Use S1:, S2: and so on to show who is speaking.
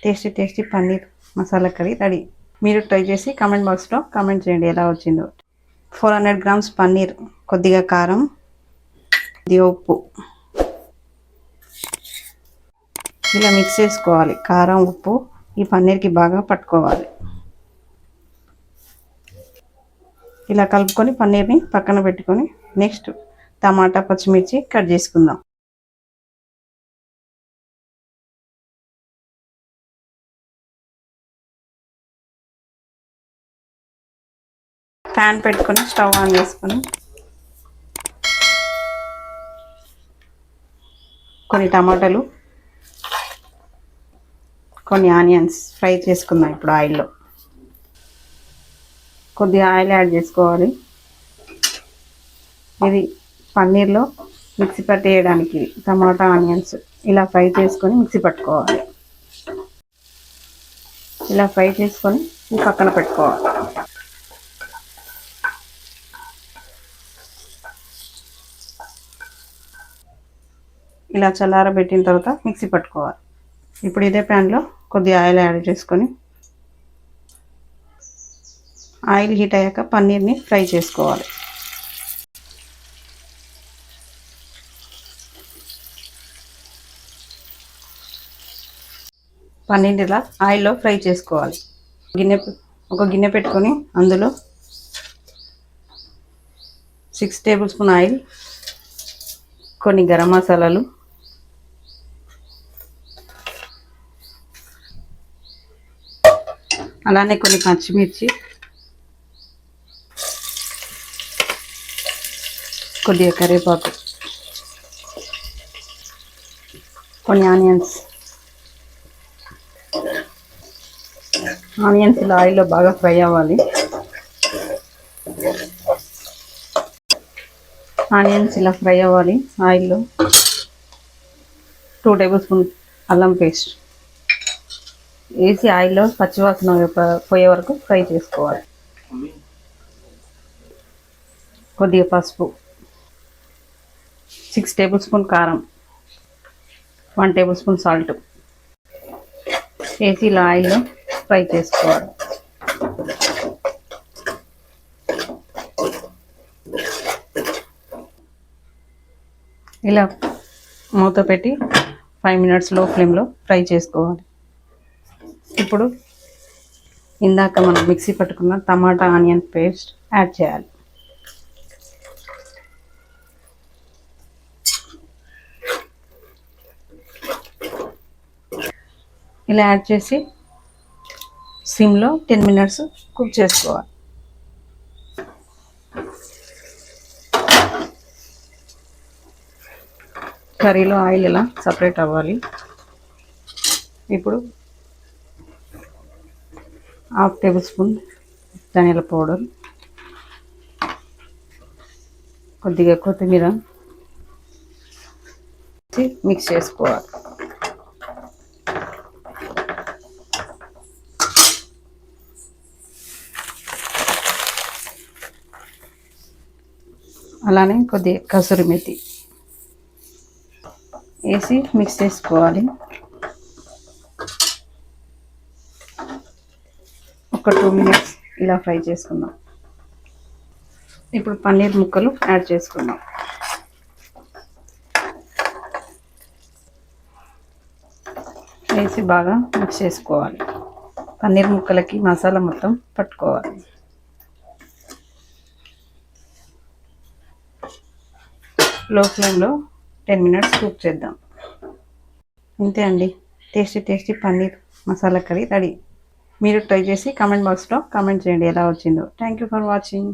S1: Tasty tasty paneer masala curry ready. మీరు try చేసి comment బాక్స్లో కామెంట్ చేయండి ఎలా వచ్చిందో. 400 గ్రామ్స్ పన్నీర్, కొద్దిగా కారం, కొద్దిగా ఉప్పు ఇలా మిక్స్ చేసుకోవాలి. కారం ఉప్పు ఈ పన్నీర్కి బాగా పట్టుకోవాలి. ఇలా కలుపుకొని పన్నీర్ని పక్కన పెట్టుకొని నెక్స్ట్ టమాటా పచ్చిమిర్చి కట్ చేసుకుందాం. ప్యాన్ పెట్టుకొని స్టవ్ ఆన్ చేసుకొని కొన్ని టమాటాలు, కొన్ని ఆనియన్స్ ఫ్రై చేసుకుందాం. ఇప్పుడు ఆయిల్లో కొద్దిగా ఆయిల్ యాడ్ చేసుకోవాలి. ఇది పన్నీర్లో మిక్సీ పట్టేయడానికి టమాటా ఆనియన్స్ ఇలా ఫ్రై చేసుకొని మిక్సీ పట్టుకోవాలి. ఇలా ఫ్రై చేసుకొని పక్కన పెట్టుకోవాలి. ఇలా చల్లారబెట్టిన తర్వాత మిక్సీ పట్టుకోవాలి. ఇప్పుడు ఇదే ప్యాన్లో కొద్దిగా ఆయిల్ యాడ్ చేసుకొని ఆయిల్ హీట్ అయ్యాక పన్నీర్ని ఫ్రై చేసుకోవాలి. పన్నీర్ ఇలా ఆయిల్లో ఫ్రై చేసుకోవాలి. ఒక గిన్నె పెట్టుకొని అందులో 6 టేబుల్ స్పూన్ ఆయిల్, కొన్ని గరం మసాలాలు, అలానే కొన్ని పచ్చిమిర్చి, కొద్దిగా కరివేపాకు, కొన్ని ఆనియన్స్ ఇలా ఆయిల్లో బాగా ఫ్రై అవ్వాలి. ఆనియన్స్ ఇలా ఫ్రై అవ్వాలి ఆయిల్లో. 2 టేబుల్ స్పూన్ అల్లం పేస్ట్ వేసి ఆయిల్లో పచ్చివాసన పోయే వరకు ఫ్రై చేసుకోవాలి. కొద్దిగా పసుపు, 6 టేబుల్ స్పూన్ కారం, 1 టేబుల్ స్పూన్ సాల్ట్ వేసి ఇలా ఆయిల్లో ఫ్రై చేసుకోవాలి. ఇలా మూత పెట్టి 5 మినిట్స్ లో ఫ్లేమ్లో ఫ్రై చేసుకోవాలి. ఇప్పుడు ఇందాక మనం మిక్సీ పట్టుకున్న టమాటా ఆనియన్ పేస్ట్ యాడ్ చేయాలి. ఇలా యాడ్ చేసి సిమ్లో 10 మినిట్స్ కుక్ చేసుకోవాలి. కర్రీలో ఆయిల్ ఇలా సపరేట్ అవ్వాలి. ఇప్పుడు 1/2 టేబుల్ స్పూన్ ధనియాల పౌడర్, కొద్దిగా కొత్తిమీర మిక్స్ చేసుకోవాలి. అలానే కొద్దిగా కసూరి మెతి వేసి మిక్స్ చేసుకోవాలి. ఒక 2 మినిట్స్ ఇలా ఫ్రై చేసుకుందాం. ఇప్పుడు పన్నీర్ ముక్కలు యాడ్ చేసుకుందాం. వేసి బాగా మిక్స్ చేసుకోవాలి. పన్నీర్ ముక్కలకి మసాలా మొత్తం పట్టుకోవాలి. లో ఫ్లేమ్లో 10 మినిట్స్ కుక్ చేద్దాం. ఇంతే అండి, tasty tasty paneer masala curry ready. మీరు ట్రై చేసి కామెంట్ బాక్స్లో కామెంట్ చేయండి ఎలా వచ్చిందో. Thank you for watching.